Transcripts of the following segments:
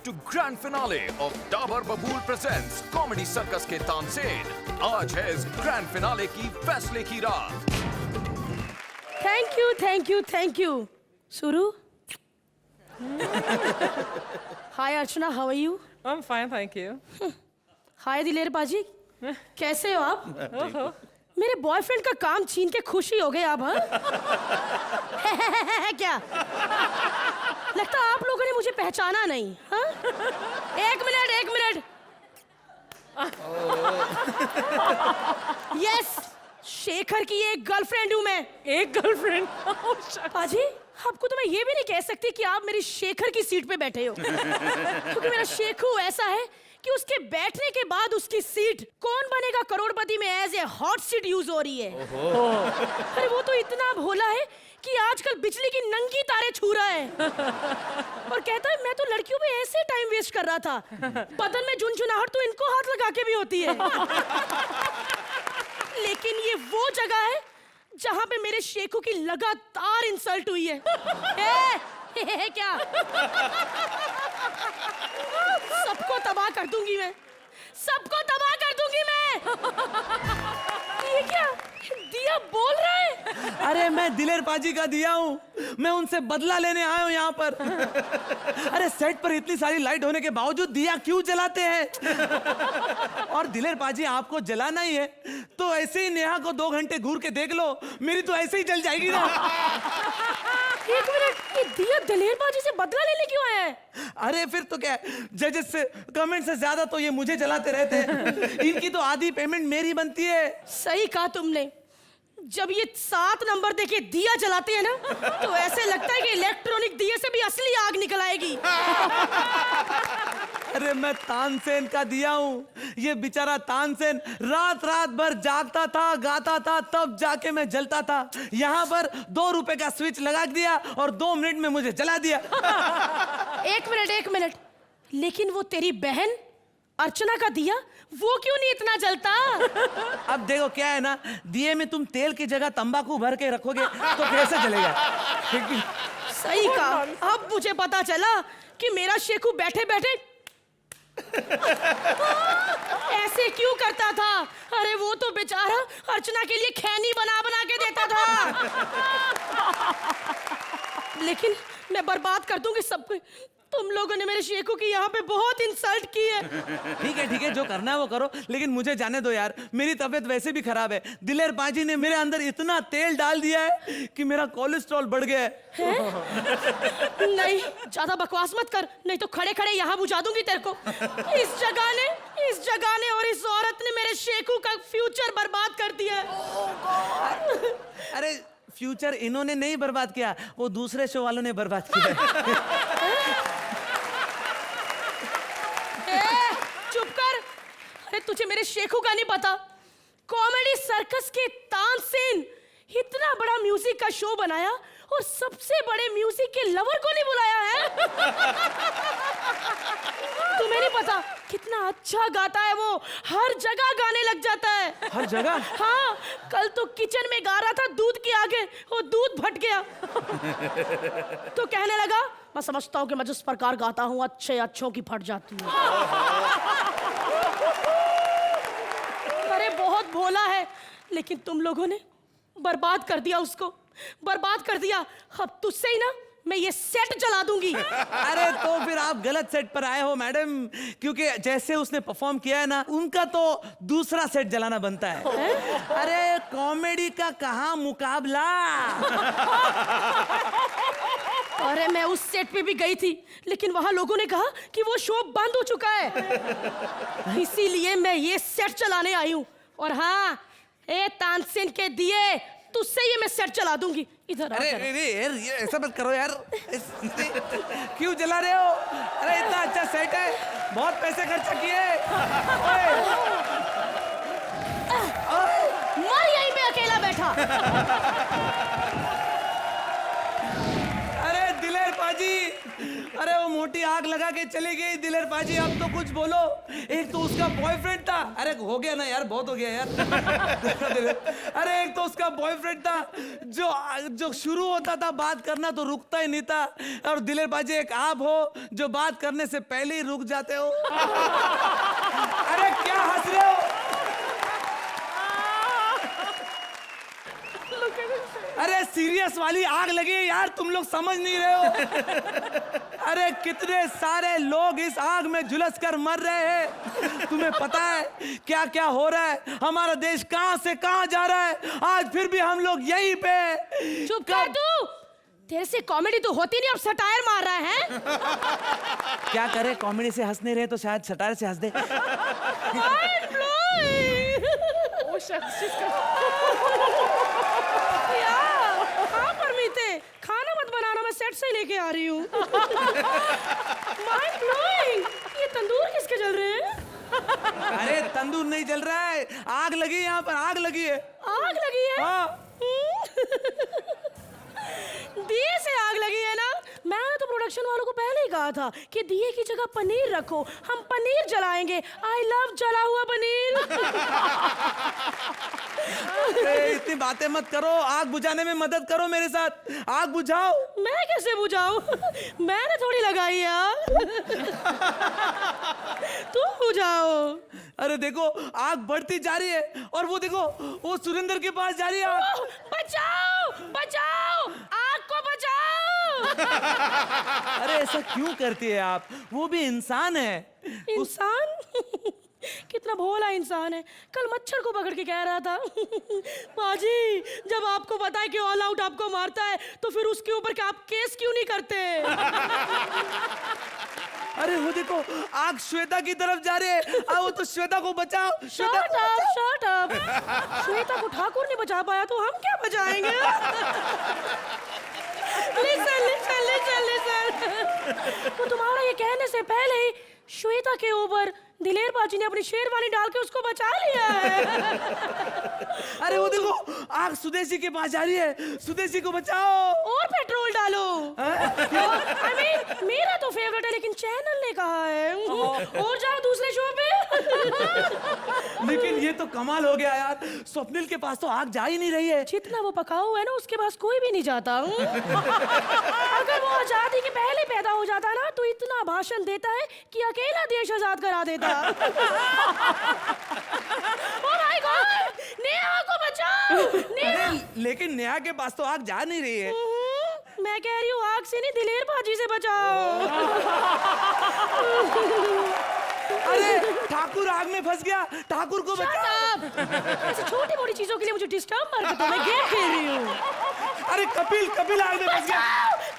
to grand finale of Dabur Babool presents Comedy Circus के तानसेन। आज है इस grand finale की फैसले की रात। Thank you. Suru? Hi Archana, how are you? I'm fine, thank you. Hi दिलेर बाजी, कैसे हो आप? मेरे बॉयफ्रेंड का काम छीन के खुशी हो गए आप, हाँ? क्या? लगता आप लोगों ने मुझे पहचाना नहीं, हाँ? एक मिनट। यस, शेखर की एक गर्लफ्रेंड हूँ मैं। एक गर्लफ्रेंड? बाजी, आपको तो मैं ये भी नहीं कह सकती कि आप मेरी शेखर की सीट पे बैठे हो, क्योंकि मेरा शेखू ऐसा है कि उसके बैठने के बाद उसकी सीट कौन बनेगा करोड़पति में as a hot seat use हो रही है। अरे वो तो इतना भोला है कि आजकल बिजली की नंगी तारे छू रहा है और कहता है मैं तो लड़कियों में ऐसे टाइम वेस्ट कर रहा था, बदन में झुनझुनाहट तो इनको हाथ लगा के भी होती है। लेकिन ये वो जगह है जहां पे मेरे शेखू की लगातार इंसल्ट हुई है। क्या? सबको तबाह कर दूंगी मैं। ये क्या? दिया बोल रहा है? अरे मैं दिलेर पाजी का दिया हूँ, मैं उनसे बदला लेने आया हूँ यहाँ पर। अरे सेट पर इतनी सारी लाइट होने के बावजूद दिया क्यों जलाते हैं? और दिलेर पाजी आपको जलाना ही है तो ऐसे ही नेहा को 2 घंटे घूर के देख लो, मेरी तो ऐसे ही जल जाएगी ना। एक मिनट, ये दिया दिलेर बाजी से बदला लेने क्यों आया है? अरे फिर तो क्या, जजेस से कमेंट से ज्यादा तो ये मुझे जलाते रहते हैं। इनकी तो आधी पेमेंट मेरी बनती है। सही कहा तुमने। जब ये 7 नंबर देके दिया जलाते हैं ना, तो ऐसे लगता है कि इलेक्ट्रॉनिक दिए से भी असली आग निकल आएगी। अरे मैं तानसेन का दिया हूँ, ये बेचारा तानसेन रात भर जागता था, गाता था, तब जाके मैं जलता था। यहाँ पर 2 रुपए का स्विच लगा दिया और 2 मिनट में मुझे जला दिया। एक मिनट, लेकिन वो तेरी बहन अर्चना का दिया वो क्यों नहीं इतना जलता? अब देखो क्या है ना, दिए में तुम तेल की जगह तंबाकू भर के रखोगे तो कैसे जलेगा? सही कहा। अब मुझे पता चला कि मेरा शेखू बैठे बैठे ऐसे क्यों करता था। अरे वो तो बेचारा अर्चना के लिए खैनी बना के देता था। लेकिन मैं बर्बाद कर दूंगी सब कुछ। तुम लोगों ने मेरे शेखू की यहाँ पे बहुत इंसल्ट की है। ठीक है, जो करना है वो करो, लेकिन मुझे जाने दो यार, मेरी तबीयत वैसे भी खराब है। दिलेर पाजी ने मेरे अंदर इतना तेल डाल दिया है कि मेरा कोलेस्ट्रॉल बढ़ गया है। नहीं, ज्यादा बकवास मत कर, नहीं तो खड़े खड़े यहाँ बुझा दूंगी तेरे को। इस जगह ने और इस औरत ने मेरे शेखू का फ्यूचर बर्बाद कर दिया है। अरे फ्यूचर इन्होंने नहीं बर्बाद किया, वो दूसरे शो वालों ने बर्बाद किया। चुप कर। अरे तुझे मेरे शेखू का नहीं पता, कॉमेडी सर्कस के तानसेन इतना बड़ा म्यूजिक का शो बनाया और सबसे बड़े म्यूजिक के लवर को नहीं बुलाया है। तुम्हें नहीं पता कितना अच्छा गाता है वो, हर जगह गाने लग जाता है। हर जगह? हाँ, कल तो किचन में गा रहा था दूध के आगे, वो दूध फट गया। तो कहने लगा मैं समझता हूँ कि मैं जिस प्रकार गाता हूँ अच्छों की फट जाती है। अरे बहुत भोला है, लेकिन तुम लोगों ने बर्बाद कर दिया उसको, बर्बाद कर दिया। अब तुझसे ही ना मैं ये सेट जला दूंगी। अरे तो फिर आप गलत सेट पर आए हो मैडम, क्योंकि जैसे उसने परफॉर्म किया है ना, उनका तो दूसरा सेट जलाना बनता है। अरे कॉमेडी का कहाँ मुकाबला। अरे मैं उस सेट पे भी गई थी, लेकिन वहां लोगों ने कहा कि वो शो बंद हो चुका है, इसीलिए मैं ये सेट चलाने आई हूँ। और हाँ, ए तानसेन के दिए तुझसे ये मैं सेट चला दूंगी। इधर आ। अरे यार ये ऐसा मत करो यार, क्यों जला रहे हो? अरे इतना अच्छा सेट है, बहुत पैसे खर्चा किए। मर यहीं पे अकेला बैठा। अरे दिलेर पाजी अरे वो मोटी आग लगा के चली गई दिलेर पाजी, अब तो कुछ बोलो। एक तो उसका बॉयफ्रेंड था, अरे हो गया ना यार, बहुत हो गया यार। अरे एक तो उसका बॉयफ्रेंड था जो शुरू होता था बात करना तो रुकता ही नहीं था, और दिलेर पाजी एक आप हो जो बात करने से पहले ही रुक जाते हो। अरे क्या हंस रहे हो? अरे सीरियस वाली आग लगी है यार, तुम लोग समझ नहीं रहे हो। अरे कितने सारे लोग इस आग में झुलस कर मर रहे हैं, तुम्हें पता है क्या क्या हो रहा है? हमारा देश कहां से कहां जा रहा है, आज फिर भी हम लोग यहीं पे। चुप कर तू, तेरे से कॉमेडी तो होती नहीं, अब सटायर मार रहा है। क्या करे, कॉमेडी से हंस नहीं रहे तो शायद सटायर से हंस दे। वो शख्स हाँ परमीते, खाना मत बनाना, मैं सेट से लेके आ रही हूँ। माइंड ब्लोइंग, ये तंदूर किसके जल रहे हैं? अरे तंदूर नहीं जल रहा है, आग लगी है, यहाँ पर आग लगी है। आग लगी है? हाँ। दिए से आग लगी है ना? मैंने तो प्रोडक्शन वालों को पहले ही कहा था कि दिए की जगह पनीर रखो, हम पनीर जलाएंगे। आई लव जला हुआ पनीर। इतनी बातें मत करो, आग बुझाने में मदद करो मेरे साथ, आग बुझाओ। मैं कैसे बुझाऊं? मैंने थोड़ी लगाई है आग। तुम बुझाओ। अरे देखो आग बढ़ती जा रही है, और वो देखो वो सुरेंद्र के पास जा रही है आग। बचाओ बचाओ, आग को बचाओ। अरे ऐसा क्यों करती है आप, वो भी इंसान है। इंसान? कितना भोला इंसान है, कल मच्छर को पकड़ के कह रहा था, बाजी जब आपको पता है कि ऑल आउट आपको मारता है तो फिर उसके ऊपर क्या आप केस क्यों नहीं करते? अरे वो देखो आग श्वेता की तरफ जा रही है, आओ तो श्वेता को बचाओ। श्वेता को बचाओ। Shut up. श्वेता को ठाकुर नहीं बचा पाया तो हम क्या बचाएंगे? लिसन लिसन लिसन लिसन, तो तुम्हारा ये कहने से पहले ही श्वेता के ऊपर दिलेर पाजी ने अपनी शेरवानी डाल के उसको बचा लिया है। अरे वो देखो आग सुदेशी के पास जा रही है, सुदेशी को बचाओ। और पेट्रोल डालो। I mean, मेरा तो फेवरेट है लेकिन चैनल ने कहा है और जाओ दूसरे शो पे। लेकिन ये तो कमाल हो गया यार, स्वप्निल के पास तो आग जा ही नहीं रही है। जितना वो पकाऊ है ना उसके पास कोई भी नहीं जाता। अगर वो आजादी के पहले पैदा हो जाता ना तो इतना भाषण देता है कि अकेला देश आजाद करा देता। Oh my God! नेहा को बचाओ। नेहा। लेकिन नेहा के पास तो आग जा नहीं रही है। मैं कह रही हूँ आग से नहीं दिलेर पाजी से बचाओ। अरे ठाकुर आग में फंस गया, ठाकुर को बचाओ। ऐसे छोटी मोटी चीजों के लिए मुझे डिस्टर्ब मत करो, मैं गेम खेल रही हूँ। अरे कपिल, कपिल आग में फंस गया।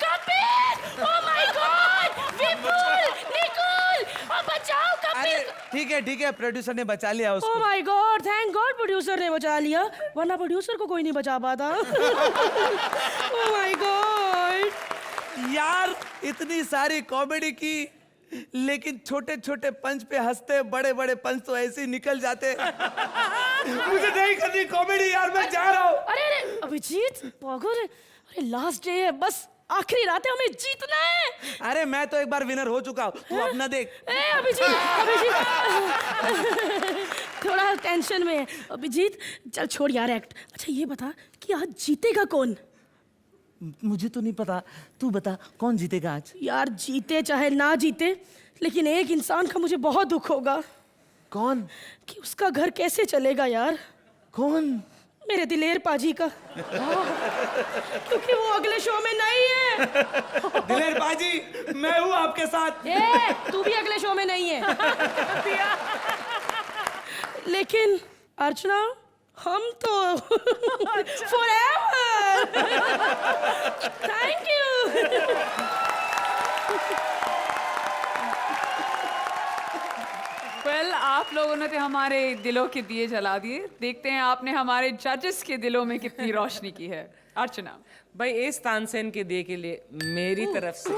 कपिल! Oh my God! विपुल! निकुल! और बचाओ कपिल! ठीक है, प्रोड्यूसर ने बचा लिया उसको। Oh my God! Thank God producer ने बचा लिया, वरना प्रोड्यूसर को कोई नहीं बचा पाता। Oh my God! यार इतनी सारी कॉमेडी की, लेकिन छोटे छोटे पंच पे हंसते, बड़े बड़े पंच तो ऐसे ही निकल जाते। मुझे नहीं करनी कॉमेडी यार, मैं जा रहा हूँ। अरे अभिजीत पागल, अरे लास्ट डे है, बस आखिरी रात है, हमें जीतना है। अरे मैं तो एक बार विनर हो चुका हूँ, तू अपना देख। अभिजीत थोड़ा टेंशन में है। अभिजीत चल छोड़ यार एक्ट। अच्छा ये बता कि आज जीतेगा कौन? मुझे तो नहीं पता, तू बता कौन जीतेगा आज। यार जीते चाहे ना जीते, लेकिन एक इंसान का मुझे बहुत दुख होगा। कौन? कि उसका घर कैसे चलेगा यार। कौन? मेरे दिलेर पाजी का। क्योंकि वो अगले शो में नहीं है। दिलेर पाजी, मैं हूँ आपके साथ। तू भी अगले शो में नहीं है। लेकिन अर्चना हम तो forever। Thank you. वेल आप लोगों ने तो हमारे दिलों के दिए जला दिए, देखते हैं आपने हमारे जजेस के दिलों में कितनी रोशनी की है। अर्चना भाई इस तानसेन के दिए के लिए मेरी तरफ से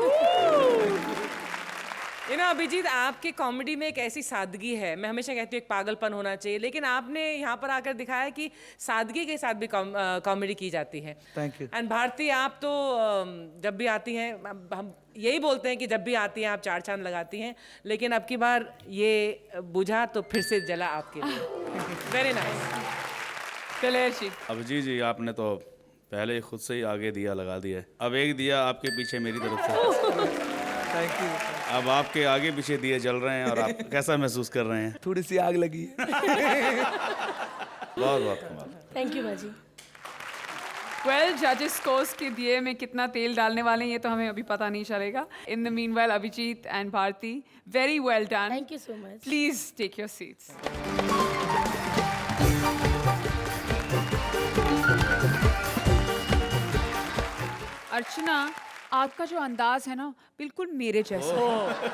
ये ना अभिजीत, आपके कॉमेडी में एक ऐसी सादगी है, मैं हमेशा कहती हूँ एक पागलपन होना चाहिए, लेकिन आपने यहाँ पर आकर दिखाया कि सादगी के साथ भी कॉमेडी की जाती है। Thank you. एंड भारती, आप तो जब भी आती हैं, हम यही बोलते हैं कि जब भी आती हैं आप चार चांद लगाती हैं, लेकिन अब की बार ये बुझा तो फिर से जला आपके लिए। Very nice. दिलेर जी, अभिजीत जी, आपने तो पहले ही खुद से ही आगे दिया लगा दिया है। अब एक दिया आपके पीछे मेरी तरफ से। Thank you. अब आपके आगे पीछे दिए जल रहे हैं और आप कैसा महसूस कर रहे हैं? थोड़ी सी आग लगी है। बहुत बहुत कमाल। थैंक यू बाजी। वेल, जजेस स्कोर्स के दिए में कितना तेल डालने वाले हैं ये तो हमें अभी पता नहीं चलेगा। In the meanwhile, Abhijeet and Bharti, very well done. Thank you so much. Please take your seats. Archana, आपका जो अंदाज है ना बिल्कुल मेरे जैसा है।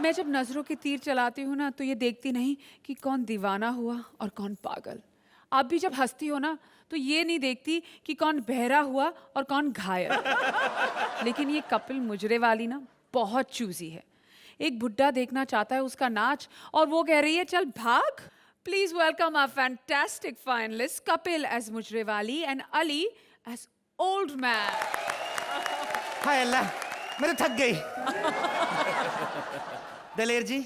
मैं जब नजरों के तीर चलाती हूँ ना तो ये देखती नहीं कि कौन दीवाना हुआ और कौन पागल। आप भी जब हंसती हो ना तो ये नहीं देखती कि कौन बहरा हुआ और कौन घायल। लेकिन ये कपिल मुजरे वाली ना बहुत चूजी है। एक बुड्ढा देखना चाहता है उसका नाच और वो कह रही है चल भाग। Please welcome our fantastic finalist Kapil as मुजरेवाली and Ali as old man. हाय अल्लाह, मैं तो थक गई। दलेर जी,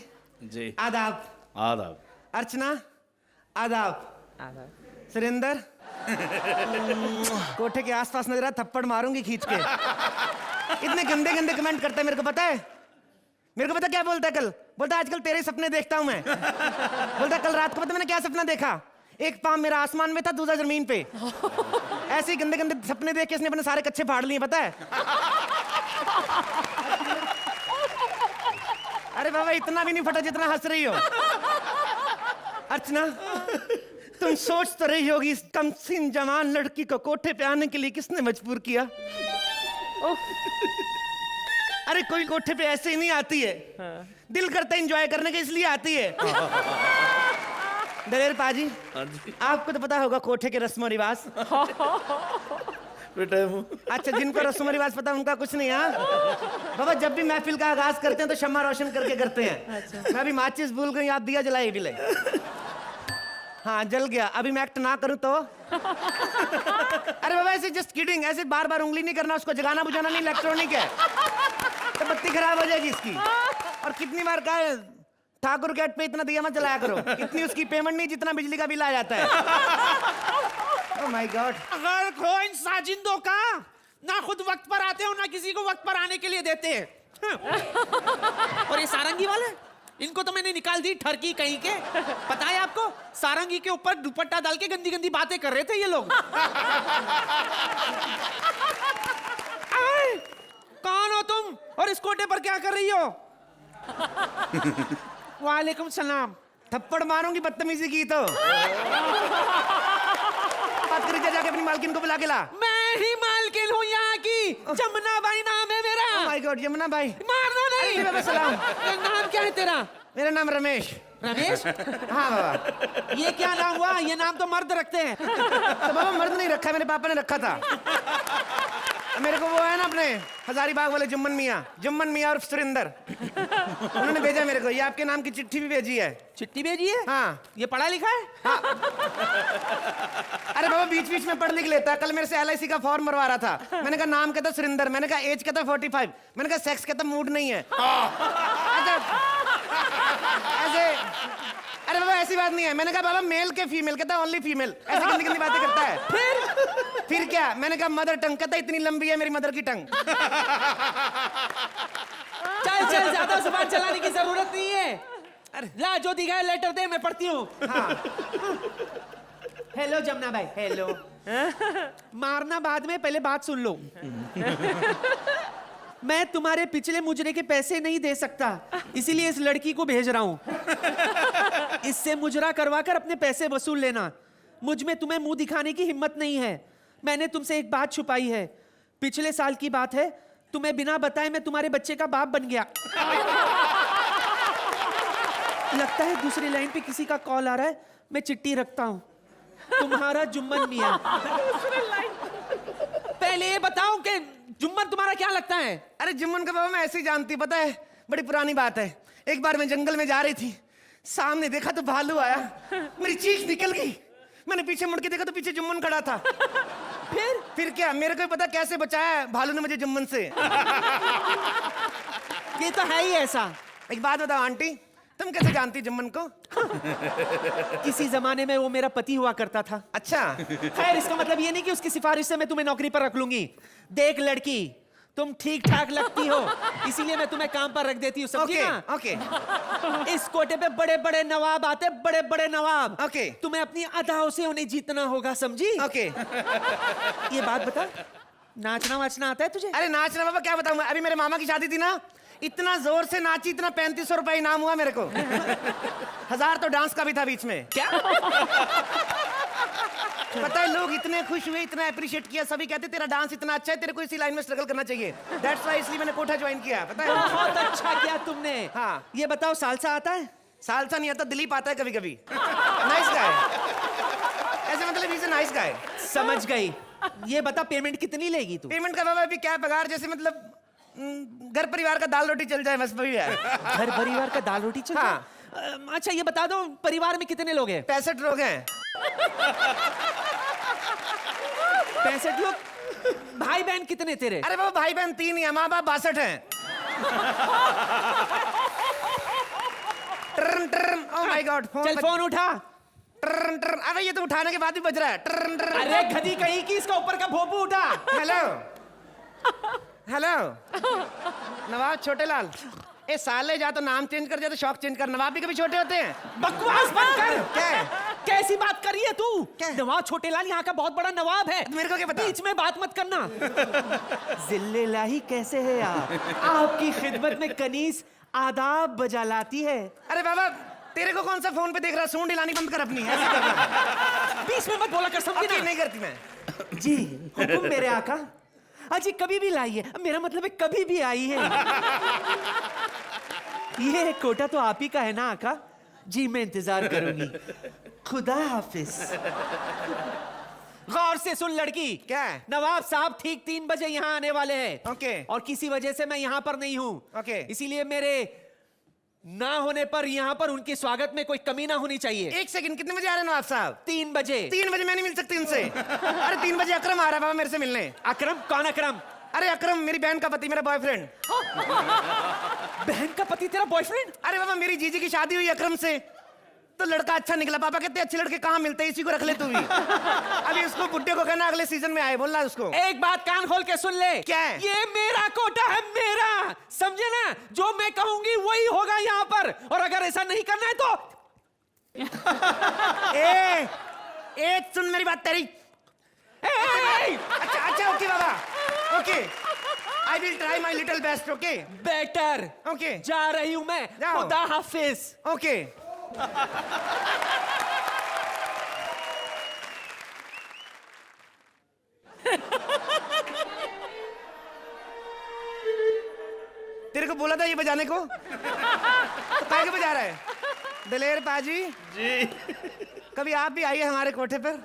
जी आदाब। आदाब। अर्चना, आदाब। सुरेंदर, कोठे के आसपास नजर आ, थप्पड़ मारूंगी खींच के। इतने गंदे गंदे कमेंट करता है, मेरे को पता है। मेरे को पता क्या बोलता है कल? बोलता है आजकल तेरे सपने देखता हूं मैं। बोलता है कल रात को पता मैंने क्या सपना देखा? एक पाँव मेरा आसमान में था, दूसरा जमीन पे। ऐसे ही गंदे गंदे सपने देख के इसने अपने सारे कच्चे फाड़ लिए, पता है? अरे बाबा, इतना भी नहीं फटा जितना हंस रही हो। अर्चना, तुम सोच तो रही होगी इस कमसिन जवान लड़की को कोठे पे आने के लिए किसने मजबूर किया? अरे कोई कोठे पे ऐसे ही नहीं आती है। दिल करता है एंजॉय करने के, इसलिए आती है। दलेर पाजी, आपको तो पता होगा कोठे के रस्म रिवाज। अच्छा, जिनको रस्म रिवाज पता उनका कुछ नहीं। हाँ बाबा, जब भी महफिल का आगाज करते हैं तो शम्मा रोशन करके करते हैं। मैं अभी माचिस भूल गई, आप दिया जलाए भी ले। हाँ, जल गया। अभी मैं एक्ट ना करूं तो? अरे बाबा, ऐसे जस्ट किडिंग। ऐसे बार बार उंगली नहीं करना, उसको जगाना बुझाना नहीं, इलेक्ट्रॉनिक है तो बत्ती खराब हो जाएगी इसकी। और कितनी बार कहा है ठाकुर गेट पे इतना दिया मत जलाया करो, इतनी उसकी पेमेंट नहीं जितना बिजली का बिल आ जाता है। Oh my God. अगर खो इन साजिंदों का, ना खुद वक्त पर आते हो ना किसी को वक्त पर आने के लिए देते हैं। और ये सारंगी वाले, इनको तो मैंने निकाल दी ठरकी कहीं के। पता है आपको, सारंगी के ऊपर दुपट्टा डाल के गंदी गंदी बातें कर रहे थे ये लोग। कौन हो तुम और इस कोटे पर क्या कर रही हो? वालेकुम सलाम। थप्पड़ मारूंगी बदतमीजी की तो। बात करी, जाके अपनी मालकिन को बुला के ला। मैं ही मालकिन हूँ यहाँ की, जमुना बाई नाम है मेरा। ओह माय गॉड, यमुना भाई। मारना नहीं। बाबा सलाम। नाम क्या है तेरा? मेरा नाम रमेश। रमेश? हाँ बाबा। ये क्या नाम हुआ? ये नाम तो मर्द रखते हैं। तो बाबा मर्द नहीं रखा, मेरे पापा ने रखा था। मेरे को वो है ना अपने हजारीबाग वाले जुम्मन मियाँ और सुरेंदर, उन्होंने भेजा मेरे को। ये आपके नाम की चिट्ठी भी भेजी है। चिट्ठी भेजी है? हाँ। ये पढ़ा लिखा है? हाँ। अरे बाबा, बीच बीच में पढ़ लिख लेता है। कल मेरे से LIC का फॉर्म भरवा रहा था। मैंने कहा नाम कहता सुरेंदर, मैंने कहा एज कहता 45, मैंने कहा सेक्स कहता मूड नहीं है। ऐसे अरे बाबा ऐसी बात नहीं है। मैंने कहा बाबा मेल के फीमेल कहता ओनली फीमेल। ऐसी गंदी गंदी बातें करता है। फिर क्या? मैंने कहा मदर टंग कहता इतनी लंबी है मेरी मदर की टंग। चल चल, ज्यादा जुबान चलाने की जरूरत नहीं है। अरे ला, जो दिखा है लेटर दे, मैं पढ़ती हूँ। हाँ। हेलो जमुना भाई। हेलो। मारना बाद में, पहले बात सुन लो। मैं तुम्हारे पिछले मुजरे के पैसे नहीं दे सकता, इसीलिए इस लड़की को भेज रहा हूं। इससे मुजरा करवा कर अपने पैसे वसूल लेना। मुझ में तुम्हें मुंह दिखाने की हिम्मत नहीं है। मैंने तुमसे एक बात छुपाई है। पिछले साल की बात है, तुम्हें बिना बताए मैं तुम्हारे बच्चे का बाप बन गया। लगता है दूसरी लाइन पे किसी का कॉल आ रहा है, मैं चिट्ठी रखता हूं। तुम्हारा जुम्मन मियां। पहले ये बताओ कि जुम्मन तुम्हारा क्या लगता है? अरे जुम्मन का बाबा मैं ऐसे ही जानती, पता है बड़ी पुरानी बात है। एक बार मैं जंगल में जा रही थी, सामने देखा तो भालू आया, मेरी चीख निकल गई। मैंने पीछे मुड़ के देखा तो पीछे जुम्मन खड़ा था। फिर क्या, मेरे को पता कैसे बचाया भालू ने मुझे जुम्मन से। ये तो है ही ऐसा। एक बात बताओ आंटी, तुम कैसे जानती जुम्मन को? किसी जमाने में वो मेरा पति हुआ करता था। अच्छा। खैर, इसका मतलब ये नहीं कि उसकी सिफारिश से मैं तुम्हें नौकरी पर रख लूंगी। देख लड़की, तुम ठीक ठाक लगती हो, इसीलिए मैं तुम्हें काम पर रख देती हूँ, समझी ना? ओके। इस कोटे पे बड़े बड़े नवाब आते, बड़े बड़े नवाब। ओके। तुम्हें अपनी अदाओं से उन्हें जीतना होगा, समझी? ओके। ये बात बता, नाचना वाचना आता है तुझे? अरे नाचना बाबा क्या बताऊं मैं, अभी मेरे मामा की शादी थी ना, इतना जोर से नाची, इतना 3500 रुपए इनाम हुआ मेरे को। 1000 तो डांस का भी था बीच में। क्या? पता है, लोग इतने खुश हुए, इतना अप्रिशिएट किया, सभी कहते तेरा डांस इतना अच्छा है, तेरे को इसी लाइन में स्ट्रगल करना चाहिए। दैट्स व्हाई, इसलिए मैंने कोठा ज्वाइन किया, पता है? बहुत अच्छा किया तुमने। हाँ। ये बताओ, सालसा आता है? सालसा नहीं आता, दिलीप आता है कभी कभी। नाइस गाय, ऐसे मतलब इज नाइस गाय। समझ गई। ये बता, पेमेंट कितनी लेगी तू? पेमेंट का बाबा अभी क्या पगार, जैसे मतलब घर परिवार का दाल रोटी चल जाए बस, वही है। घर परिवार का दाल रोटी चल हाँ। रहा? अच्छा, ये बता दो, परिवार में कितने लोग हैं? 65 लोग हैं। 65 लोग? भाई बहन कितने तेरे? अरे बाबा, भाई बहन 3 ही है, माँ बाप 62 हैं। Turn turn, oh my God, चल फोन उठा। ट्रन ट्रन, अरे ये तो उठाने के बाद भी बज रहा है। Turn turn. अरे गधी कहीं की, इसका ऊपर का भोपू उठा। हेलो हेलो, नवाब छोटे लाल। ए साले, जा तो नाम चेंज कर, जा तो शौक चेंज कर। नवाब भी कभी छोटे होते हैं? बकवास बंद कर। क्या? कैसी बात कर रही है तू? क्या? नवाब छोटेलाल यहाँ का बहुत बड़ा नवाब है। मेरे को क्या पता? बीच में बात मत करना। जिल्लेलाही कैसे है आप? आपकी खिदमत में कनीज आदाब बजा लाती है। अरे बाबा, तेरे को कौन सा फोन पे देख रहा? सूंड हिलानी बंद कर अपनी, ऐसे करना। बीच में मत बोला कर, समझी ओके, ना? नहीं करती मैं। जी हुकुम मेरे आका। अजी कभी भी लाइए, मेरा मतलब है कभी भी आई है। ये कोटा तो आप ही का है ना आका? जी मैं इंतजार करूंगी। खुदा हाफिज। गौर से सुन लड़की। क्या है? नवाब साहब ठीक 3 बजे यहाँ आने वाले हैं। ओके। और किसी वजह से मैं यहाँ पर नहीं हूँ। ओके। इसीलिए मेरे ना होने पर यहाँ पर उनके स्वागत में कोई कमी ना होनी चाहिए। 1 सेकंड, कितने बजे आ रहे हैं आप साहब? 3 बजे। 3 बजे मैं नहीं मिल सकती इनसे। अरे 3 बजे अकरम आ रहा है बाबा मेरे से मिलने। अकरम? कौन अकरम? अरे अकरम मेरी बहन का पति, मेरा बॉयफ्रेंड। बहन का पति तेरा बॉयफ्रेंड? अरे बाबा, मेरी जीजी की शादी हुई अकरम से, तो लड़का अच्छा निकला। पापा कहते अच्छे लड़के कहाँ मिलते हैं, इसी को रख ले तू भी। अभी उसको बुड्ढे को कहना अगले सीजन में आए, बोल रहा है उसको। एक बात कान खोल के सुन ले। क्या है? ये मेरा कोटा है, मेरा, समझे ना? जो मैं कहूंगी वही होगा यहाँ पर, और अगर ऐसा नहीं करना है तो ए सुन मेरी बात तेरी। अच्छा अच्छा, okay Baba, okay, I will try my little best. Okay better. Okay, जा रही हूं मैं। जाओ। खुदा हाफिज। ओके। तेरे को बोला था ये बजाने को, तो काय के बजा रहा है? दलेर पाजी जी। कभी आप भी आइए हमारे कोठे पर।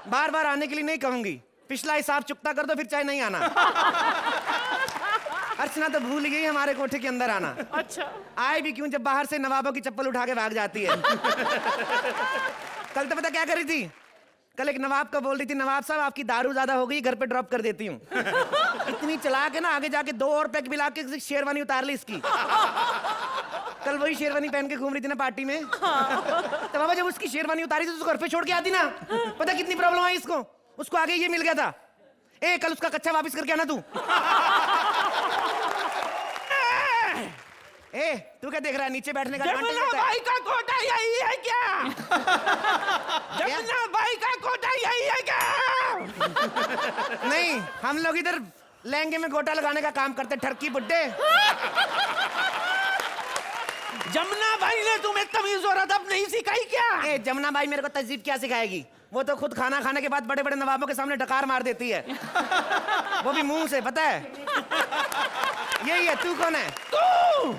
बार बार आने के लिए नहीं कहूंगी, पिछला हिसाब चुकता कर दो, फिर चाहे नहीं आना। अर्चना तो भूल गई हमारे कोठे के अंदर आना। अच्छा। आए भी क्यों जब बाहर से नवाबों की चप्पल उठा के भाग जाती है। कल तो पता क्या कर रही थी? कल एक नवाब को बोल रही थी, नवाब साहब आपकी दारू ज्यादा हो गई, घर पे ड्रॉप कर देती हूँ। इतनी चला के ना आगे जाके 2 और पैक मिला के शेरवानी उतार ली इसकी। कल वही शेरवानी पहन के घूम रही थी ना पार्टी में। तो बाबा जब उसकी शेरवानी उतारी थी तो घर पे छोड़ के आती ना, पता कितनी प्रॉब्लम आई इसको? उसको आगे ये मिल गया था, ए कल उसका कच्चा वापस करके आना तू। ए तू क्या देख रहा है? नीचे बैठने का advantage जमुना होता है। भाई का कोटा यही है क्या? जमुना भाई का कोटा यही है क्या? नहीं, हम लोग इधर लहंगे में गोटा लगाने का काम करते, ठरकी बुड्ढे। जमुना भाई ने तुम्हें तमीज और अदब नहीं सिखाई क्या? ए जमुना भाई मेरे को तहजीब क्या सिखाएगी? वो तो खुद खाना खाने के बाद बड़े बड़े नवाबों के सामने डकार मार देती है, वो भी मुंह से, पता है? यही है। तू कौन है? तू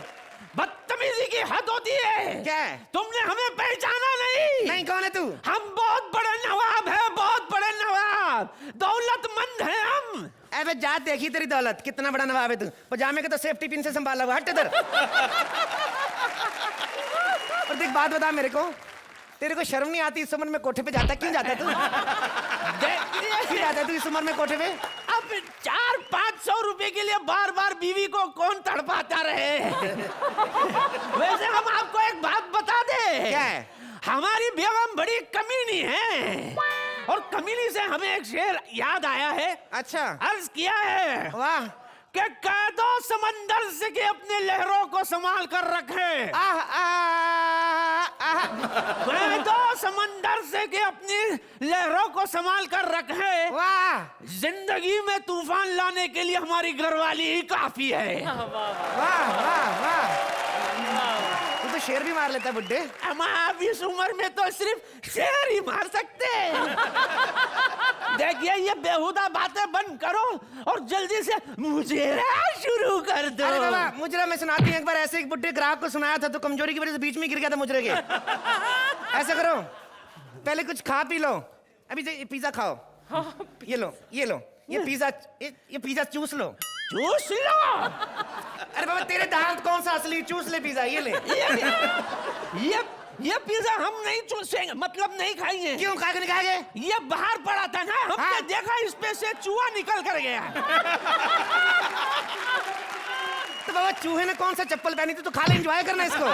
बदतमीजी की हद होती है। क्या है? तुमने हमें पहचाना नहीं। नहीं, कौन है तू? हम बहुत बड़े नवाब हैं, बहुत बड़े नवाब, दौलतमंद हैं हम। अबे अबे जा देखी तेरी दौलत, कितना बड़ा नवाब है तू। पजामे के तो सेफ्टी पिन से संभाला हुआ, हट इधर। और देख बात बता मेरे को, तेरे को शर्म नहीं आती इस उम्र में कोठे पे जाता? क्यों जाता तू? क्यों जाता तू इस उम्र में कोठे पे? अब 400-500 रुपए के लिए बार बार बीवी को कौन तड़पाता रहे। वैसे हम आपको एक बात बता दे। क्या है? हमारी बेगम बड़ी कमीनी है, और कमीनी से हमें एक शेर याद आया है। अच्छा, अर्ज किया है वाह। कि कह दो समंदर से कि अपने लहरों को संभाल कर रखे। आह आह आह। कह दो समंदर से कि अपनी लहरों को संभाल कर रखे। वाह जिंदगी में तूफान लाने के लिए हमारी घरवाली ही काफी है। वाह वाह वाह। तू तो शेर भी मार लेता है बुड्ढे। हम आप इस उम्र में तो सिर्फ शेर ही मार सकते हैं। देखिए ये बेहुदा बातें बंद करो और जल्दी से मुजरा शुरू कर दो। अरे बाबा मुजरा मैं सुनाती हूँ। एक बार ऐसे एक बुड्ढे ग्राहक को सुनाया था तो कमजोरी की वजह से बीच में गिर गया था मुजरे के। ऐसा करो, पहले कुछ खा पी लो। अभी ये पिज्जा खाओ। ये लो ये लो, ये पिज्जा चूस लो। चूस लो। अरे बाबा तेरे दांत कौन सा असली, चूस ले पिज्जा। ये ले। ये पिज्जा हम नहीं चूसेंगे, मतलब नहीं खाएंगे। क्यों खा के नहीं खाएंगे? ये बाहर पड़ा था ना, हमने हाँ। देखा इसमें से चूहा निकल कर गया। तो बाबा चूहे ने कौन सा चप्पल पहनी थी? तो खा ले, एंजॉय करना इसको।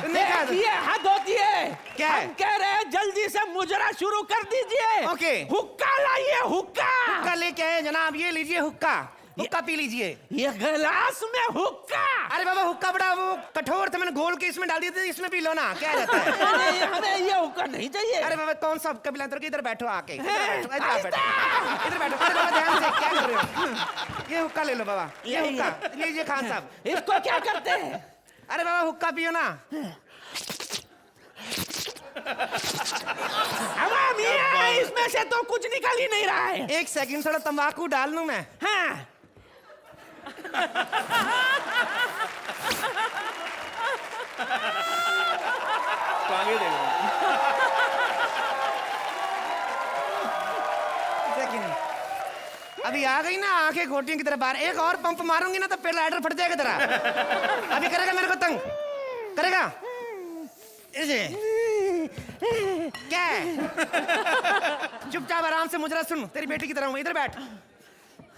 नहीं खा तो- ये हद होती है। क्या है? हम कह रहे हैं जल्दी से मुजरा शुरू कर दीजिए। ओके। हुक्का लाइए, हुक्का। हुक्का लेके आए जनाब, ये लीजिए हुक्का। हुक्का पी लीजिए। ये गिलास में हुक्का। अरे बाबा हुक्का बड़ा वो कठोर था, मैंने घोल के इसमें डाल दिया था। इसमें पी लो ना, क्या जाता है? हमें ये हुक्का नहीं चाहिए। अरे बाबा कौन सा हुक्का पिलाते हो? इधर बैठो आके, इधर बैठो, इधर बैठो, इधर बैठो। अरे बाबा ध्यान से, क्या कर रहे हो? ये हुक्का ले लो बाबा, ये हुक्का लीजिए खान साहब। इसको क्या करते हैं? अरे बाबा हुक्का पियो ना। हमाम ये इसमें से तो कुछ निकल ही नहीं रहा है। एक सेकंड, थोड़ा तंबाकू डाल लूं मैं? हाँ। आगे देख रहा हूँ। सेकंड, अभी आ गई ना आंखें घोटियों की तरह बाहर। एक और पंप मारूंगी ना तो पेड़ लाइटर फट जाएगा तेरा। अभी करेगा मेरे को तंग, करेगा इसे। क्या है? चुपचाप आराम से मुजरा सुन, तेरी बेटी की तरह हूं। इधर बैठ।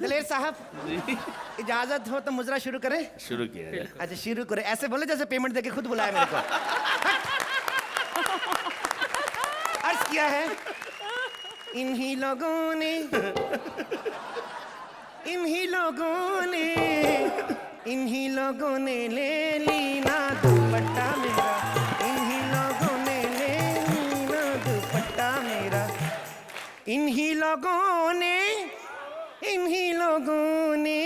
दलेर साहब इजाजत हो तो मुजरा शुरू करे? शुरू किया है। अच्छा शुरू करे, ऐसे बोले जैसे पेमेंट देके खुद बुलाया मेरे को। अर्ज किया है इन्हीं लोगों ने, इन्हीं लोगों ने, इन्हीं लोगों ने ले ली ना दुपट्टा मेरा। इन्हीं लोगों ने ले ली ना दुपट्टा मेरा। इन्हीं लोगों ने, इन्हीं लोगों ने,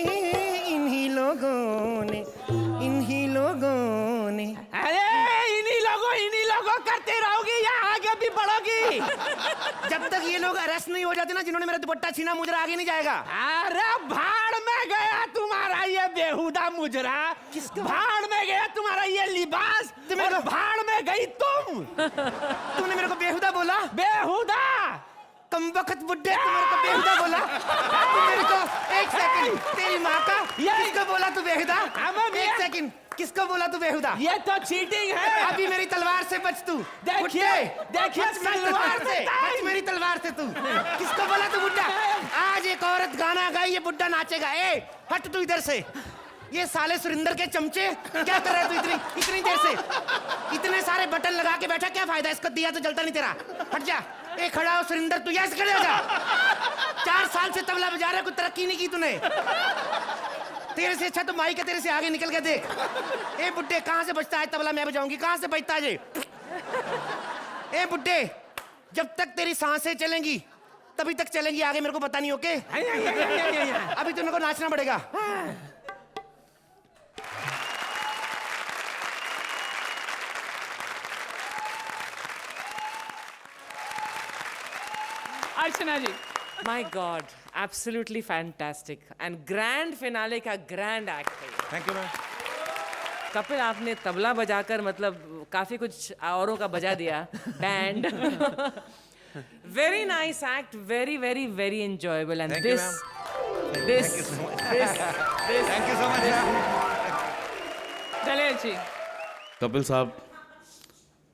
इन्हीं लोगों ने, इन्हीं लोगों ने। अरे इन्हीं लोगों करते रहोगी या आगे भी बढ़ोगी? जब तक ये लोग अरेस्ट नहीं हो जाते ना जिन्होंने मेरा दुपट्टा छीना, मुजरा आगे नहीं जाएगा। अरे भाड़ में गया तुम्हारा ये बेहुदा मुजरा। भाड़ में गया तुम्हारा ये लिबास, और भाड़ में गई तुम। तूने मेरे को बेहुदा बोला? बेहुदा कमबख्त बुड्ढे, तू मेरे को बेहुदा बोला? तू मेरे को, एक सेकंड, तेरी माँ का, किसको बोला तू बेहुदा? एक सेकंड, किसको बोला तू बेहुदा? ये तो चीटिंग है। अभी मेरी तलवार से बच तू। देखिए देखिए तलवार से बच, मेरी तलवार से तू। किसको बोला तू बुड्ढा? आज एक औरत गाना गाई, ये बुड्ढा नाचेगा। ए हट तू इधर से। ये साले सुरिंदर के चमचे, क्या कर रहा है तू इतनी देर से? इतने सारे बटन लगा के बैठा, क्या फायदा? इसको दिया तो जलता नहीं तेरा। हट जा। ए खड़ा हो सुरिंदर, तू यहां से खड़े हो जा। 4 साल से तबला बजा रहा है, कोई तरक्की नहीं की तूने। तेरे से अच्छा तो माई का तेरे से आगे निकल के देख। ए बुड्ढे कहां से बजता है तबला? मैं बजाऊंगी। कहां से बजता है? ए बुड्ढे जब तक तेरी सांसें चलेंगी तभी तक चलेंगी, आगे मेरे को पता नहीं। ओके अभी तो मेरे को नाचना पड़ेगा। Archana ji, my god, absolutely fantastic and grand finale का ग्रैंड एक्ट है। Thank you ma'am. कपिल आपने तबला बजाकर मतलब काफी कुछ औरों का बजा दिया, band. Very nice act, very, very, very enjoyable. And Thank you, this, ma'am. this, Thank you so much. this. Thank you so much, ma'am. चलिए जी। कपिल साहब,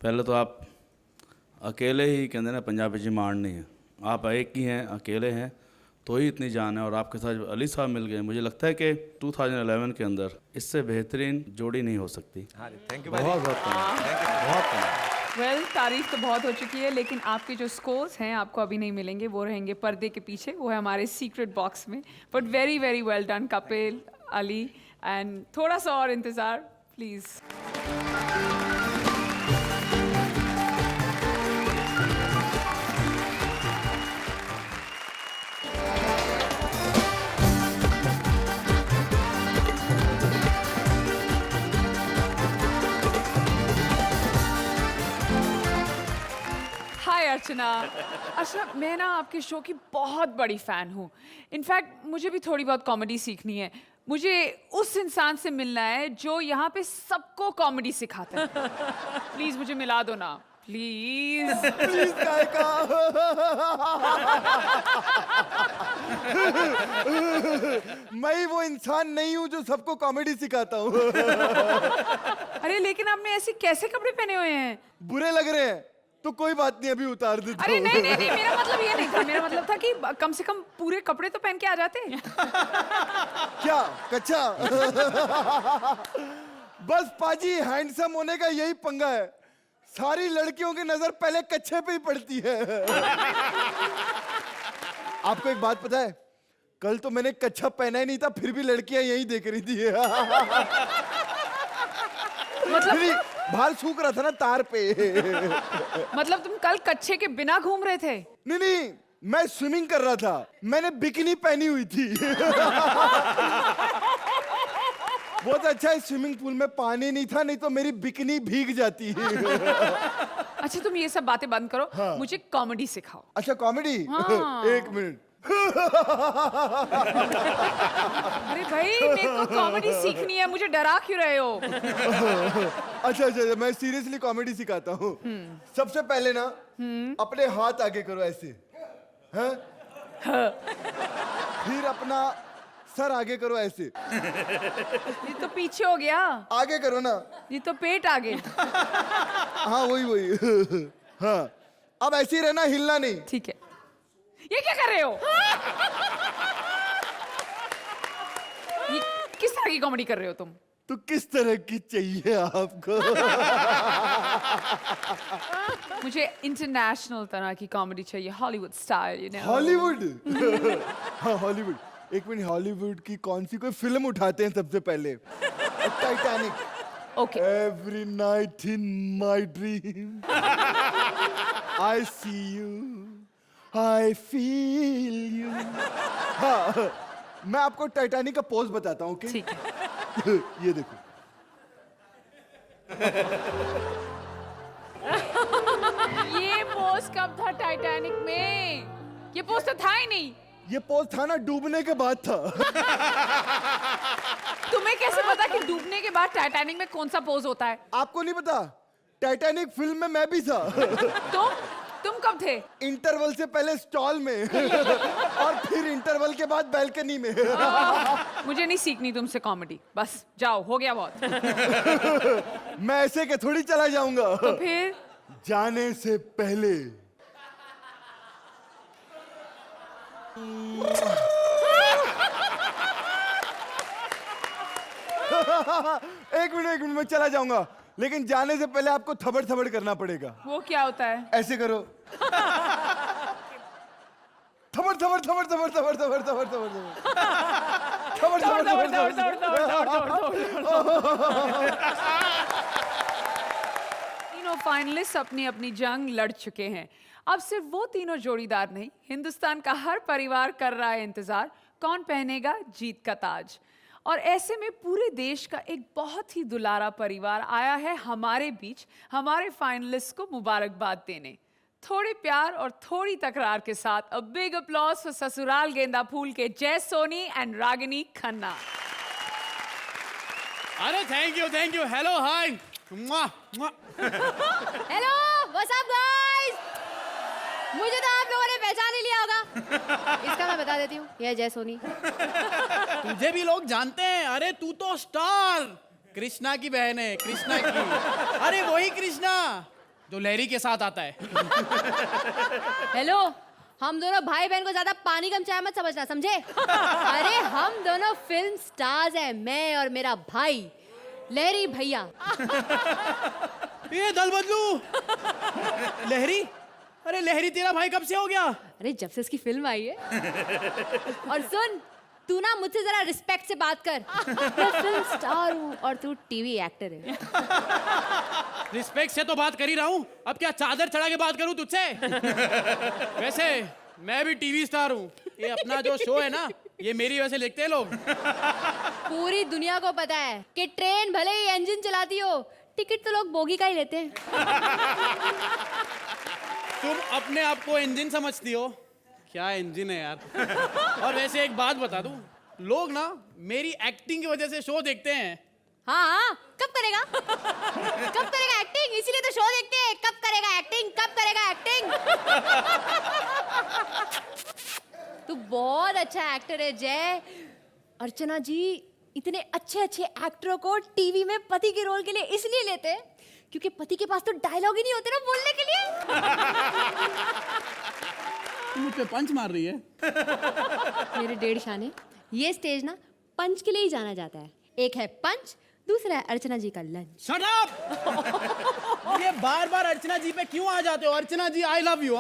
पहले तो आप अकेले ही कहते हैं ना पंजाबी जी मारनी है, आप एक ही हैं, अकेले हैं तो ही इतनी जान है। और आपके साथ जब अली साहब मिल गए, मुझे लगता है कि 2011 के अंदर इससे बेहतरीन जोड़ी नहीं हो सकती। Thank you, बहुत बहुत धन्यवाद, बहुत धन्यवाद। वेल तारीफ तो बहुत हो चुकी है, लेकिन आपके जो स्कोर्स हैं आपको अभी नहीं मिलेंगे, वो रहेंगे पर्दे के पीछे, वो है हमारे सीक्रेट बॉक्स में। But very very well done Kapil, Ali, and थोड़ा सा और इंतज़ार प्लीज़। हाय अर्चना। अर्चना, मैं ना आपके शो की बहुत बड़ी फ़ैन हूँ। इनफैक्ट मुझे भी थोड़ी बहुत कॉमेडी सीखनी है। मुझे उस इंसान से मिलना है जो यहाँ पे सबको कॉमेडी सिखाता है। प्लीज़ मुझे मिला दो ना, प्लीज़। प्लीज काय का मैं ही वो इंसान नहीं हूँ जो सबको कॉमेडी सिखाता हूँ। अरे लेकिन आपने ऐसे कैसे कपड़े पहने हुए हैं? बुरे लग रहे हैं तो कोई बात नहीं, अभी उतार देता अरे हूँ। नहीं नहीं नहीं, मेरा मतलब ये नहीं था। मेरा मतलब था कि कम से कम पूरे कपड़े तो पहन के आ जाते। क्या कच्चा? बस पाजी, हैंडसम होने का यही पंगा है, सारी लड़कियों की नजर पहले कच्चे पे ही पड़ती है। आपको एक बात पता है, कल तो मैंने कच्चा पहना ही नहीं था, फिर भी लड़कियां यही देख रही थी। मतलब बाहर सूख रहा था ना तार पे। मतलब तुम कल कच्छे के बिना घूम रहे थे? नहीं नहीं, मैं स्विमिंग कर रहा था, मैंने बिकिनी पहनी हुई थी। बहुत अच्छा है, स्विमिंग पूल में पानी नहीं था, नहीं तो मेरी बिकिनी भीग जाती। अच्छा तुम ये सब बातें बंद करो। हाँ। मुझे कॉमेडी सिखाओ। अच्छा कॉमेडी? हाँ। एक मिनट। अरे भाई मेरे को कॉमेडी सीखनी है, मुझे डरा क्यों रहे हो? अच्छा अच्छा, मैं सीरियसली कॉमेडी सिखाता हूँ। सबसे पहले ना अपने हाथ आगे करो ऐसे, हैं? फिर अपना सर आगे करो ऐसे। ये तो पीछे हो गया। आगे करो ना। ये तो पेट आगे। हाँ वही वही। हाँ अब ऐसे ही रहना, हिलना नहीं। ठीक है। ये क्या कर रहे हो? ये किस तरह की कॉमेडी कर रहे हो तुम? तो किस तरह की चाहिए आपको? मुझे इंटरनेशनल तरह की कॉमेडी चाहिए, Hollywood style, you know. Hollywood? हाँ हॉलीवुड। एक मिनट, हॉलीवुड की कौन सी कोई फिल्म उठाते हैं सबसे पहले? Titanic. Okay. Every night in my dream I see you, I feel you। हाँ, मैं आपको टाइटैनिक का पोज बताता हूँ, ठीक है। ये देखो। ये पोज कब था टाइटैनिक में? ये पोज तो था ही नहीं। ये पोज था ना, डूबने के बाद था। तुम्हें कैसे पता कि डूबने के बाद टाइटैनिक में कौन सा पोज होता है? आपको नहीं पता? टाइटैनिक फिल्म में मैं भी था। तुम कब थे? इंटरवल से पहले स्टॉल में और फिर इंटरवल के बाद बैल्कनी में। मुझे नहीं सीखनी तुमसे कॉमेडी, बस जाओ, हो गया बहुत। मैं ऐसे के थोड़ी चला जाऊंगा। तो फिर? जाने से पहले एक मिनट मैं चला जाऊंगा, लेकिन जाने से पहले आपको थबड़ थबड़ करना पड़ेगा। वो क्या होता है? ऐसे करो। थबड़ थबड़ थबड़ थबड़ थबड़ थबड़ थबड़ थबड़ थबड़ तीनों फाइनलिस्ट अपनी अपनी जंग लड़ चुके हैं। अब सिर्फ वो तीनों जोड़ीदार नहीं, हिंदुस्तान का हर परिवार कर रहा है इंतजार, कौन पहनेगा जीत का ताज। और ऐसे में पूरे देश का एक बहुत ही दुलारा परिवार आया है हमारे बीच, हमारे फाइनलिस्ट को मुबारकबाद देने। थोड़े प्यार और थोड़ी तकरार के साथ अ बिग अपलॉज फॉर ससुराल गेंदा फूल के जय सोनी एंड रागिनी खन्ना। अरे thank you, hello hi. Hello, what's up guys? मुझे तो आप लोगों ने पहचान ही लिया होगा। इसका मैं बता देती हूँ, यह है जय सोनी। तुझे भी लोग जानते हैं। अरे तू तो स्टार कृष्णा की बहन है, कृष्णा की। अरे वही कृष्णा जो लहरी के साथ आता है। हेलो, हम दोनों भाई बहन को ज्यादा पानी कम चाय मत समझना, समझे? अरे हम दोनों फिल्म स्टार्स हैं, मैं और मेरा भाई लहरी भैया। ये दल बदलू लहरी। अरे लहरी तेरा भाई कब से हो गया? अरे जब से इसकी फिल्म आई है। और सुन, तू ना मुझसे जरा रिस्पेक्ट से बात कर। मैं फिल्म स्टार हूँ और तू टीवी एक्टर है। रिस्पेक्ट से तो बात कर ही रहा हूँ, अब क्या चादर चढ़ा के बात करूँ तुझसे? वैसे मैं भी टीवी स्टार हूँ। ये अपना जो शो है ना, ये मेरी वजह से देखते हैं लोग। पूरी दुनिया को पता है कि ट्रेन भले ही इंजन चलाती हो, टिकट तो लोग बोगी का ही लेते हैं। तुम अपने आप को इंजन समझती हो? क्या इंजन है यार। और वैसे एक बात बता दूं, लोग ना मेरी एक्टिंग की वजह से शो देखते हैं। हाँ, कब करेगा? कब करेगा एक्टिंग? इसीलिए तो शो देखते हैं। कब करेगा एक्टिंग? कब करेगा एक्टिंग? तू बहुत अच्छा एक्टर है जय। अर्चना जी इतने अच्छे अच्छे एक्टरों को टीवी में पति के रोल के लिए इसलिए लेते हैं क्योंकि पति के पास तो डायलॉग ही नहीं होते ना बोलने के लिए। तुम मुझ पे पंच मार रही है। मेरे 1.5 शाने, ये स्टेज ना पंच के लिए ही जाना जाता है। एक है पंच, दूसरा है अर्चना जी का लंच। Shut up! ये बार बार अर्चना जी पे क्यों आ जाते हो? अर्चना जी आई लव यू।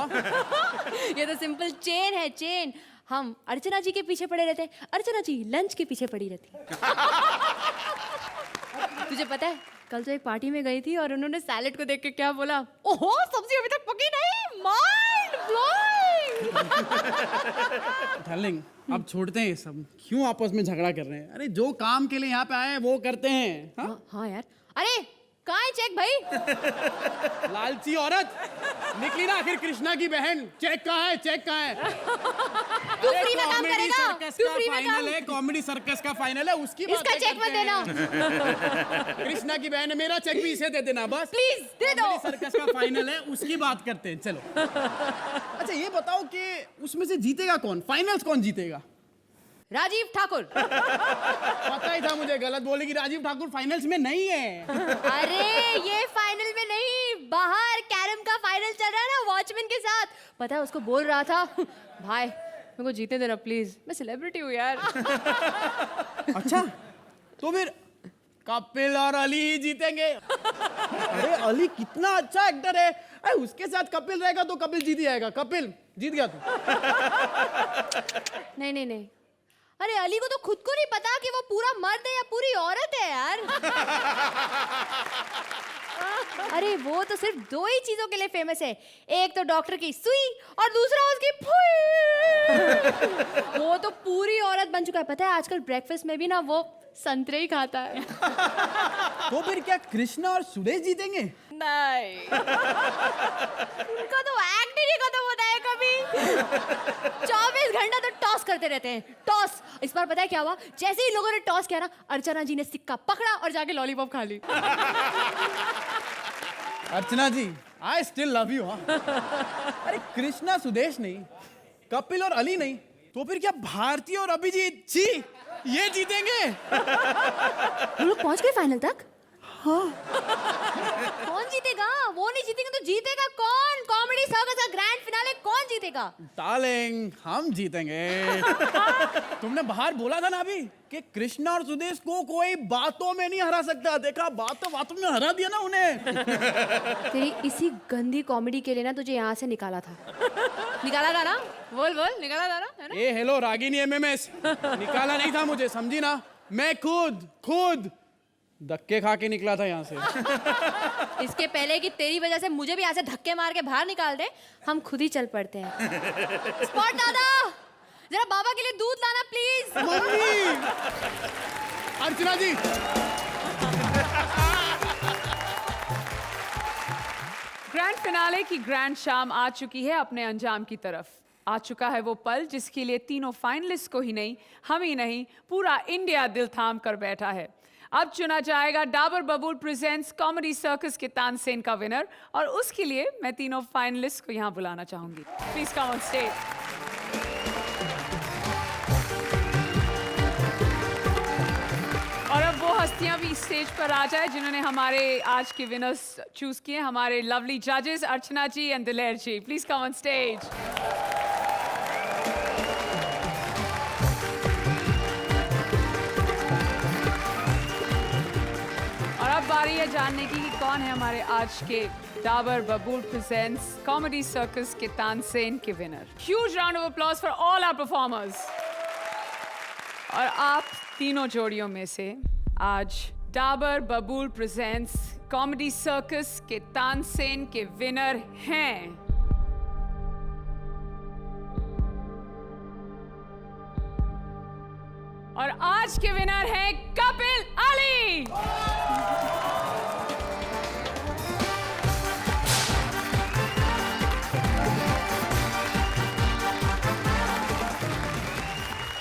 ये तो सिंपल चेन है, चेन। हम अर्चना जी के पीछे पड़े रहते हैं, अर्चना जी लंच के पीछे पड़ी रहती। तुझे पता है, कल तो एक पार्टी में गई थी और उन्होंने सैलेड को देख के क्या बोला? ओहो, सब्जी अभी तक पकी नहीं। Mind blowing. डार्लिंग, अब छोड़ते हैं ये सब। क्यों आपस में झगड़ा कर रहे हैं? अरे जो काम के लिए यहाँ पे आए हैं वो करते हैं। हाँ यार। अरे कहाँ है चेक भाई? लालची औरत निकली ना आखिर कृष्णा की बहन। चेक कहाँ है? चेक कहाँ है? तू फ्री में काम करेगा? तू फ्री में काम? फाइनल है, कॉमेडी सर्कस का फाइनल है, उसकी बात इसका चेक मत देना। कृष्णा की बहन है, मेरा चेक भी इसे दे देना बस। प्लीज दे दो। कॉमेडी सर्कस का फाइनल है, उसकी बात करते हैं। चलो। अच्छा ये बताओ कि उसमें से जीतेगा कौन? फाइनल्स कौन जीतेगा? राजीव ठाकुर। पता ही था मुझे, गलत बोलेगी। राजीव ठाकुर फाइनल्स में नहीं है। अरे ये फाइनल में नहीं, बाहर कैरम का फाइनल चल रहा है ना वॉचमैन के साथ। पता है उसको बोल रहा था, भाई मेरे को जीते देना प्लीज, मैं सेलिब्रिटी हूँ यार। अच्छा तो फिर कपिल और अली ही जीतेंगे। अरे अली कितना अच्छा एक्टर है। अरे उसके साथ कपिल रहेगा तो कपिल जीत जाएगा। कपिल जीत गया तू। नहीं नहीं नहीं, अरे अली को तो खुद को नहीं पता कि वो पूरा मर्द है या पूरी औरत है यार। अरे वो तो सिर्फ 2 ही चीजों के लिए फेमस है, एक तो डॉक्टर की सुई और दूसरा उसकी फुई। वो तो पूरी औरत बन चुका है। पता है आजकल ब्रेकफास्ट में भी ना वो संतरे ही खाता है। तो फिर क्या कृष्णा और सुरेश जीतेंगे? नहीं। उनका तो एक्ट ही नहीं खत्म होता है कभी। 24 घंटा तो टॉस करते रहते हैं, टॉस। इस बार पता है क्या हुआ? जैसे ही लोगों ने टॉस किया ना, अर्चना जी ने सिक्का पकड़ा और जाके लॉलीपॉप खा ली। अर्चना जी आई स्टिल लव यू। अरे कृष्णा सुदेश नहीं, कपिल और अली नहीं, तो फिर क्या भारती और अभिजीत जी ये जीतेंगे? हम लोग पहुंच गए फाइनल तक। हाँ। कौन जीतेगा? वो नहीं जीतेंगे तो जीतेगा कौन? कॉमेडी सर्कस का ग्रैंड फिनाले कौन जीतेगा? डार्लिंग हम जीतेंगे। तुमने बाहर बोला था ना अभी कि कृष्णा और सुदेश को कोई बातों में नहीं हरा सकता। देखा, बातों में हरा दिया ना उन्हें। तेरी इसी गंदी कॉमेडी के लिए ना तुझे यहाँ से निकाला था। निकाला था ना? बोल बोल, निकाला था ना? है ना? ए हेलो रागिनी एमएमएस, निकाला नहीं था मुझे, समझी ना? मैं खुद धक्के खा के निकला था यहाँ से। इसके पहले कि तेरी वजह से मुझे भी यहाँ से धक्के मार के बाहर निकाल दे, हम खुद ही चल पड़ते हैं। स्पॉट दादा, जरा बाबा के लिए दूध लाना please. Mummy! Archana ji grand finale की ग्रैंड शाम आ चुकी है अपने अंजाम की तरफ। आ चुका है वो पल जिसके लिए तीनों फाइनलिस्ट को ही नहीं, हम ही नहीं, पूरा इंडिया दिल थाम कर बैठा है। अब चुना जाएगा डाबर बबूल प्रेजेंट्स कॉमेडी सर्कस के तानसेन का विनर, और उसके लिए मैं तीनों फाइनलिस्ट को यहाँ बुलाना चाहूंगी। Please come on stage. और अब वो हस्तियां भी स्टेज पर आ जाए जिन्होंने हमारे आज के विनर्स चूज किए, हमारे लवली जजेस अर्चना ji and Diler ji. Please come on stage. और अब बारी है जानने की कि कौन है हमारे आज के डाबर बबूल प्रेजेंट्स कॉमेडी सर्कस के तानसेन के winner. Huge round of applause for all our performers. और आप तीनों जोड़ियों में से आज डाबर बबूल प्रेजेंट्स कॉमेडी सर्कस के तानसेन के विनर हैं और आज के विनर हैं कपिल अली।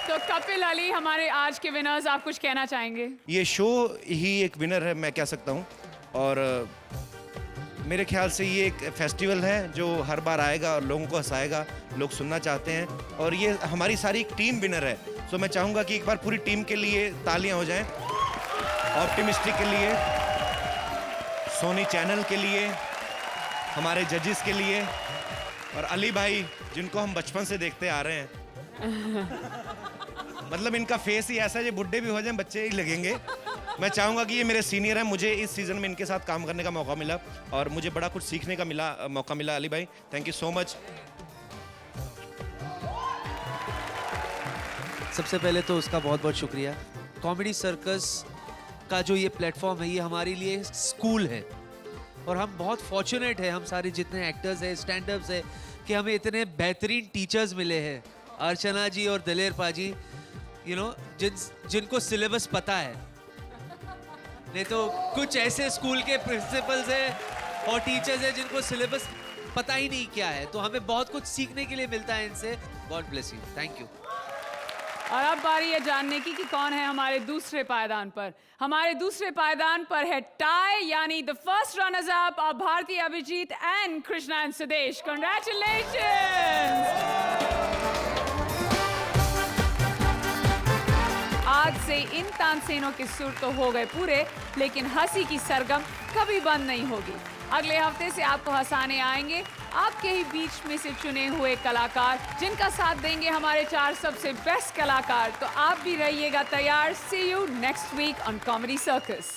तो कपिल अली, हमारे आज के विनर्स, आप कुछ कहना चाहेंगे? ये शो ही एक विनर है, मैं कह सकता हूँ। और मेरे ख्याल से ये एक फेस्टिवल है जो हर बार आएगा और लोगों को हंसाएगा, लोग सुनना चाहते हैं। और ये हमारी सारी टीम विनर है। तो मैं चाहूँगा कि एक बार पूरी टीम के लिए तालियां हो जाएं। ऑप्टिमिस्टिक के लिए, सोनी चैनल के लिए, हमारे जजेस के लिए, और अली भाई जिनको हम बचपन से देखते आ रहे हैं। मतलब इनका फेस ही ऐसा है, ये बुढ़े भी हो जाएं बच्चे ही लगेंगे। मैं चाहूँगा कि ये मेरे सीनियर हैं, मुझे इस सीज़न में इनके साथ काम करने का मौका मिला और मुझे बड़ा कुछ सीखने का मौका मिला। अली भाई, थैंक यू सो मच। सबसे पहले तो उसका बहुत बहुत शुक्रिया। कॉमेडी सर्कस का जो ये प्लेटफॉर्म है, ये हमारे लिए स्कूल है और हम बहुत फॉर्चुनेट हैं, हम सारे जितने एक्टर्स हैं, स्टैंड-अप्स हैं, कि हमें इतने बेहतरीन टीचर्स मिले हैं। अर्चना जी और दिलेर पाजी, यू नो, जिनको सिलेबस पता है। नहीं तो कुछ ऐसे स्कूल के प्रिंसिपल्स हैं और टीचर्स हैं जिनको सिलेबस पता ही नहीं क्या है। तो हमें बहुत कुछ सीखने के लिए मिलता है इनसे। God bless you, thank you. और अब बारी है जानने की कि कौन है हमारे दूसरे पायदान पर। हमारे दूसरे पायदान पर है टाई, यानी the first runners up are Bharti Abhijeet and Krishna and Sudesh. Congratulations. आज से इन तानसेनों के सुर तो हो गए पूरे, लेकिन हंसी की सरगम कभी बंद नहीं होगी। अगले हफ्ते से आपको हंसाने आएंगे आपके ही बीच में से चुने हुए कलाकार, जिनका साथ देंगे हमारे 4 सबसे बेस्ट कलाकार। तो आप भी रहिएगा तैयार। See you next week on comedy circus.